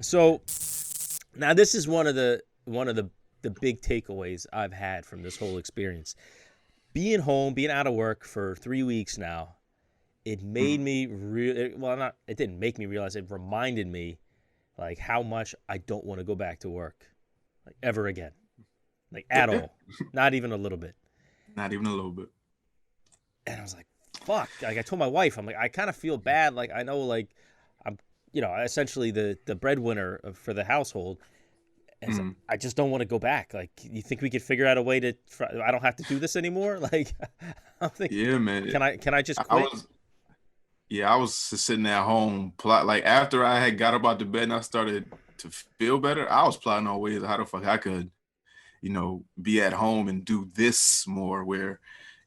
So now this is one of the big takeaways I've had from this whole experience. Being home, being out of work for 3 weeks now, it made Mm. me real. Well, not. It didn't make me realize. It reminded me like how much I don't want to go back to work, like ever again, like at Yeah, all, not even a little bit. not even a little bit. And I was like, fuck. Like I told my wife, I'm like, I kind of feel bad. Like I know, like I'm, essentially the breadwinner for the household. And it's like, Mm. I just don't want to go back. Like, you think we could figure out a way to? I don't have to do this anymore. Like, I'm thinking, Yeah, man. can I just I quit? was yeah, I was just sitting at home plot like after I had got up out the bed and I started to feel better, I was plotting on ways of how the fuck I could, be at home and do this more where,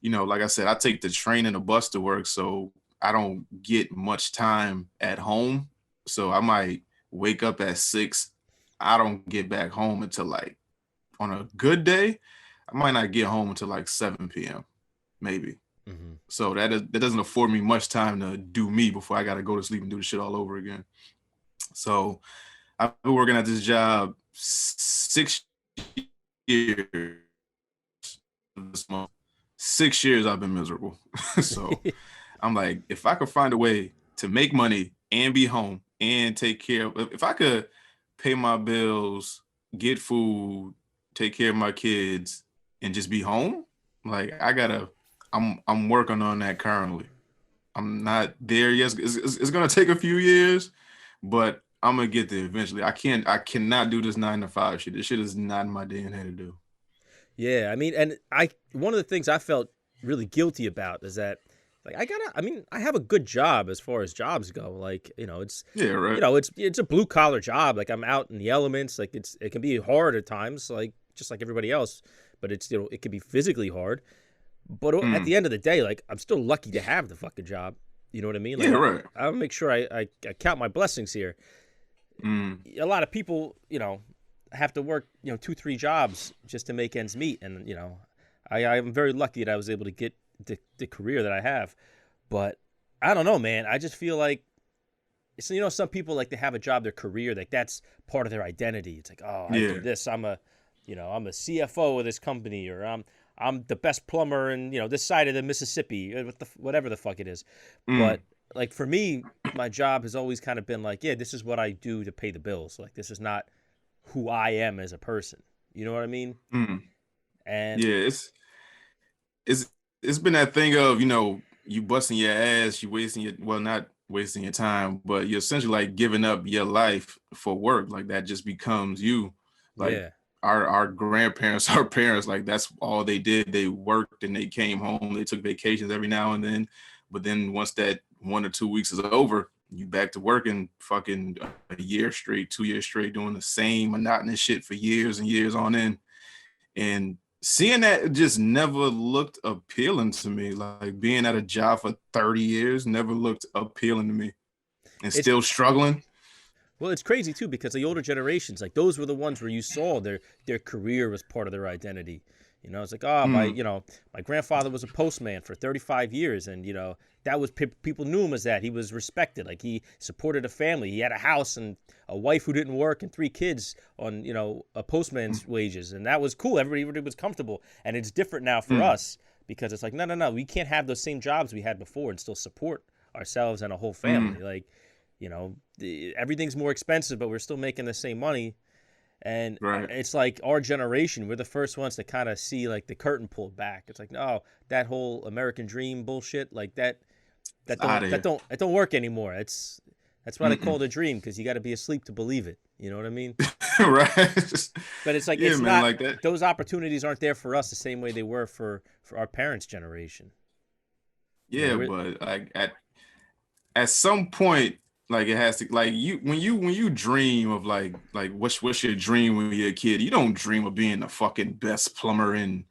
like I said, I take the train and the bus to work, so I don't get much time at home. So I might wake up at 6. I don't get back home until like on a good day, I might not get home until like 7 p.m. maybe. Hmm. So that doesn't afford me much time to do me before I got to go to sleep and do the shit all over again. So I've been working at this job 6 years this month. 6 years I've been miserable. So I'm like, if I could find a way to make money and be home and take care of, if I could pay my bills, get food, take care of my kids, and just be home, like I'm working on that currently. I'm not there yet. It's gonna take a few years, but I'm gonna get there eventually. I cannot do this 9 to 5 shit. This shit is not in my DNA to do. Yeah, I mean, and one of the things I felt really guilty about is that, like, I mean, I have a good job as far as jobs go. Like, Yeah, right. it's a blue collar job. Like, I'm out in the elements. Like, it can be hard at times, like just like everybody else. But it can be physically hard. But at Mm. the end of the day, like, I'm still lucky to have the fucking job. You know what I mean? Like, Yeah, right. I'll make sure I count my blessings here. Mm. A lot of people, have to work, 2, 3 jobs just to make ends meet. And, I'm very lucky that I was able to get the career that I have. But I don't know, man. I just feel like, so, some people, like, they have a job, their career, like that's part of their identity. It's like, oh, I do Yeah. this. I'm a CFO of this company, or I'm the best plumber in, this side of the Mississippi, whatever the fuck it is. Mm. But like for me, my job has always kind of been like, yeah, this is what I do to pay the bills. Like, this is not who I am as a person. You know what I mean? Mm. And Yeah, it's it's been that thing of, you busting your ass, you wasting your, well, not wasting your time, but you're essentially like giving up your life for work. Like that just becomes you. Like yeah. our grandparents, our parents, like that's all they did. They worked and they came home. They took vacations every now and then. But then once that 1 or 2 weeks is over, you back to working fucking a year straight, 2 years straight, doing the same monotonous shit for years and years on end. And seeing that just never looked appealing to me. Like being at a job for 30 years never looked appealing to me. And It's still struggling. Well, it's crazy too because the older generations, like those were the ones where you saw their career was part of their identity. It's like, oh, Mm, my grandfather was a postman for 35 years, and that was people knew him as that. He was respected, like he supported a family. He had a house and a wife who didn't work and 3 kids on a mm, postman's wages, and that was cool. Everybody was comfortable, and it's different now for mm, us because it's like, no, no, no, we can't have those same jobs we had before and still support ourselves and a whole family. mm. Like, everything's more expensive, but we're still making the same money. And Right. it's like our generation, we're the first ones to kind of see like the curtain pulled back. It's like, no, that whole American dream bullshit, like It's out of here. that don't work anymore. That's why they Mm-mm. call it a dream because you got to be asleep to believe it. You know what I mean? Right. But it's like Yeah, it's man, not like that. those opportunities aren't there for us the same way they were for our parents' generation. Yeah, We're but like at some point, like it has to, like you when you dream of like what's your dream when you're a kid, you don't dream of being the fucking best plumber in,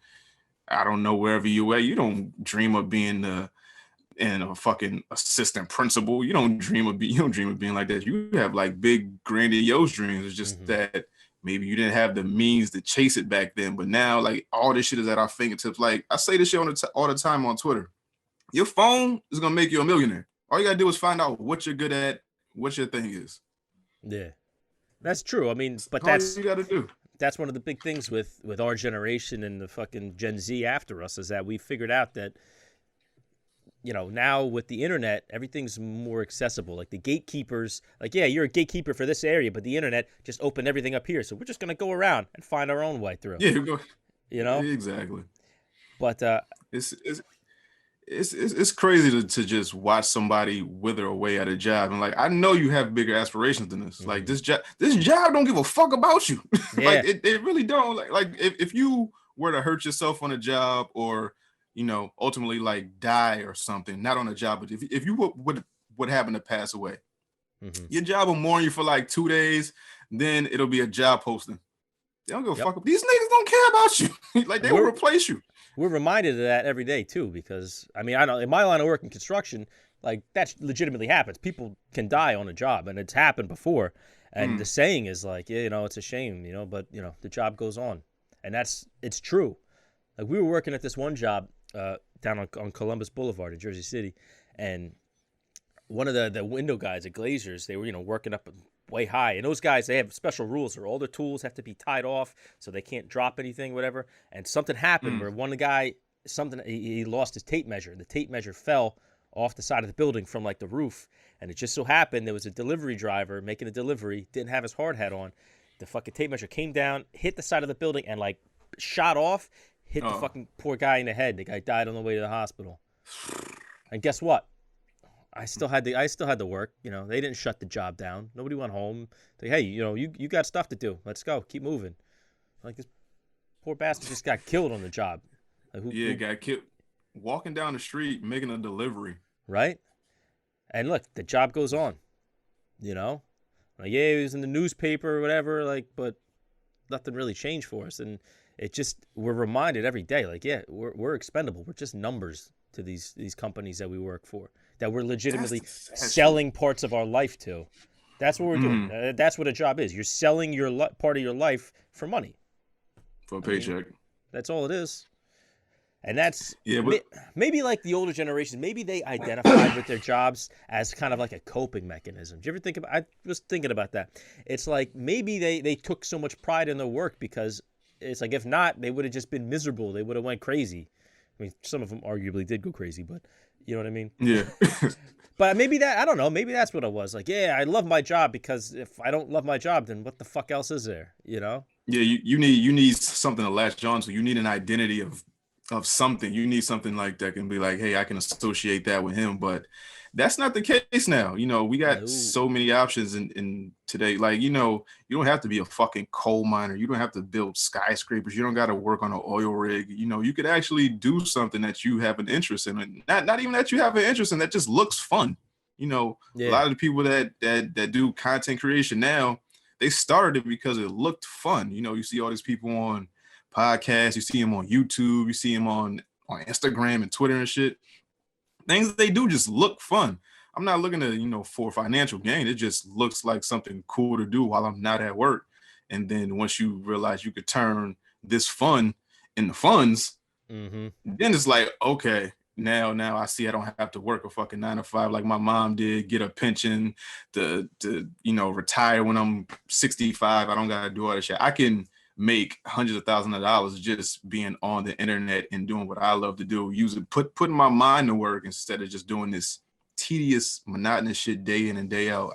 I don't know, wherever you at. You don't dream of being the and a fucking assistant principal. You don't dream of being like that. You have like big grandiose dreams. It's just hmm that maybe you didn't have the means to chase it back then. But now like all this shit is at our fingertips. Like I say this shit all the time on Twitter. Your phone is gonna make you a millionaire. All you gotta do is find out what you're good at, what your thing is. yeah. That's true. I mean, but All you got to do. that's one of the big things with our generation and the fucking Gen Z after us is that we figured out that, you know, now with the internet, everything's more accessible. Like the gatekeepers, like, yeah, you're a gatekeeper for this area, but the internet just opened everything up here. So we're just going to go around and find our own way through, Yeah, you know? exactly. But, It's it's it's crazy to just watch somebody wither away at a job, and like I know you have bigger aspirations than this. Like this job don't give a fuck about you. yeah, Like it really don't. Like if you were to hurt yourself on a job, or ultimately like die or something, not on a job, but if you would happen to pass away, your job will mourn you for like 2 days, then it'll be a job posting. They don't give a fuck. These niggas don't care about you. Like they will replace you. We're reminded of that every day too, because I mean, I know in my line of work in construction, like that legitimately happens. People can die on a job, and it's happened before. And the saying is like, yeah, you know, it's a shame, you know, but you know, the job goes on, and it's true. Like we were working at this one job down on Columbus Boulevard in Jersey City, and one of the window guys at Glazers, they were, you know, working up way high, and those guys, they have special rules where all their tools have to be tied off so they can't drop anything, whatever. And something happened where one guy, he lost his tape measure. The tape measure fell off the side of the building from like the roof, and it just so happened there was a delivery driver making a delivery, didn't have his hard hat on. The fucking tape measure came down, hit the side of the building, and like shot off, hit the fucking poor guy in the head. The guy died on the way to the hospital. And guess what? I still had to work. You know, they didn't shut the job down. Nobody went home. They, hey, you know, you got stuff to do. Let's go. Keep moving. Like this poor bastard just got killed on the job. Like, got killed walking down the street making a delivery. Right. And look, the job goes on. You know, like yeah, it was in the newspaper or whatever. Like, but nothing really changed for us. And it just we're reminded every day. Like, yeah, we're expendable. We're just numbers to these companies that we work for, that we're legitimately selling parts of our life to. That's what we're doing. That's what a job is. You're selling your part of your life for money. For a paycheck. That's all it is. And that's but maybe like the older generation, maybe they identified with their jobs as kind of like a coping mechanism. Do you ever think about, I was thinking about that. It's like maybe they took so much pride in their work because it's like if not, they would have just been miserable. They would have went crazy. I mean, some of them arguably did go crazy, but you know what I mean? Yeah. But maybe I don't know. Maybe that's what it was. Like, yeah, I love my job because if I don't love my job, then what the fuck else is there? You know? Yeah, you need something to latch on to. You need an identity of something. You need something like that can be like, hey, I can associate that with him. But that's not the case now. You know, we got so many options in today. Like, you know, you don't have to be a fucking coal miner. You don't have to build skyscrapers. You don't got to work on an oil rig. You know, you could actually do something that you have an interest in. And not even that you have an interest in, that just looks fun. You know, a lot of the people that do content creation now, they started it because it looked fun. You know, you see all these people on podcasts, you see them on YouTube, you see them on Instagram and Twitter and shit. Things that they do just look fun. I'm not looking to, you know, for financial gain. It just looks like something cool to do while I'm not at work. And then once you realize you could turn this fun into funds, then it's like, okay, now I see I don't have to work a fucking 9 to 5 like my mom did, get a pension to you know, retire when I'm 65. I don't gotta do all that shit. I can make hundreds of thousands of dollars just being on the internet and doing what I love to do, putting my mind to work instead of just doing this tedious, monotonous shit day in and day out.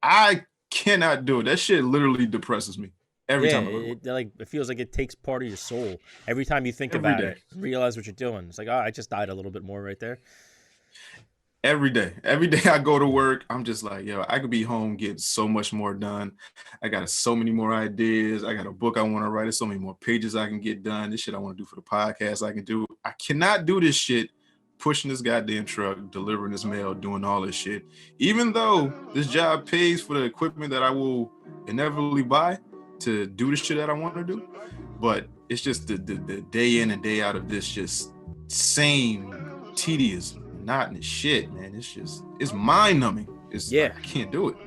I cannot do it. That shit literally depresses me every time. It feels like it takes part of your soul every time you think about it, realize what you're doing. It's like, oh, I just died a little bit more right there. Every day I go to work, I'm just like, yo, I could be home getting so much more done. I got so many more ideas. I got a book I want to write. There's so many more pages I can get done. This shit I want to do for the podcast I can do. I cannot do this shit pushing this goddamn truck, delivering this mail, doing all this shit. Even though this job pays for the equipment that I will inevitably buy to do the shit that I want to do. But it's just the day in and day out of this just same tedious, monotonous shit, man. It's mind numbing. I can't do it.